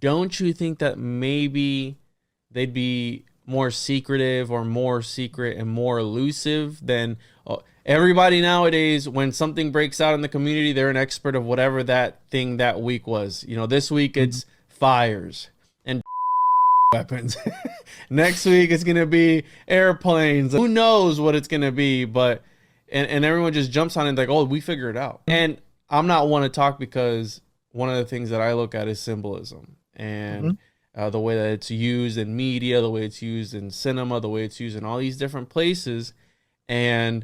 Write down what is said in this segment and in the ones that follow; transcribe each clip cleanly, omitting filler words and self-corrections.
don't you think that maybe they'd be more secretive or more secret and more elusive than everybody nowadays? When something breaks out in the community, they're an expert of whatever that thing that week was. You know, this week it's fires and weapons. Next week it's gonna be airplanes. Who knows what it's gonna be? But and everyone just jumps on it like, oh, we figured it out. And I'm not one to talk because one of the things that I look at is symbolism and the way that it's used in media, the way it's used in cinema, the way it's used in all these different places. And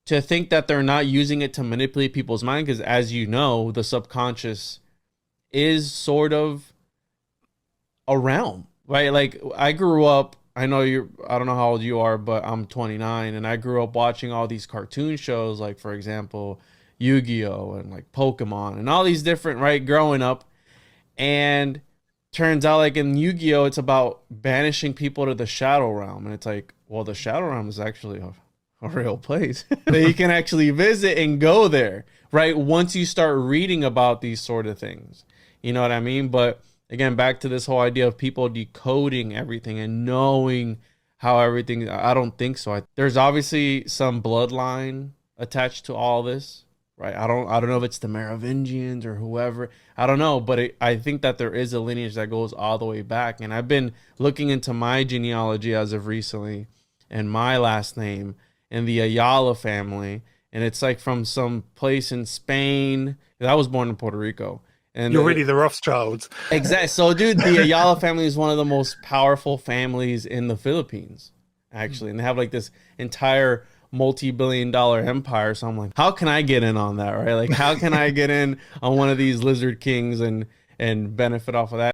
to think that they're not using it to manipulate people's mind, because as you know, the subconscious is sort of a realm, right? Like I grew up, I don't know how old you are, but I'm 29, and I grew up watching all these cartoon shows, like for example, Yu-Gi-Oh! And like Pokemon and all these different, right, growing up. And turns out like in Yu-Gi-Oh! It's about banishing people to the shadow realm. And it's like, well, the shadow realm is actually a real place that you can actually visit and go there, right? Once you start reading about these sort of things, you know what I mean? But again, back to this whole idea of people decoding everything and knowing how everything, I don't think so. There's obviously some bloodline attached to all this, right? I don't know if it's the Merovingians or whoever. I don't know, but I think that there is a lineage that goes all the way back. And I've been looking into my genealogy as of recently, and my last name and the Ayala family, and it's like from some place in Spain. I was born in Puerto Rico. And you're really the Rothschilds. Exactly. So, dude, the Ayala family is one of the most powerful families in the Philippines, actually. And they have like this entire multi-billion-dollar empire. So I'm like, how can I get in on that, right? Like, how can I get in on one of these lizard kings and benefit off of that?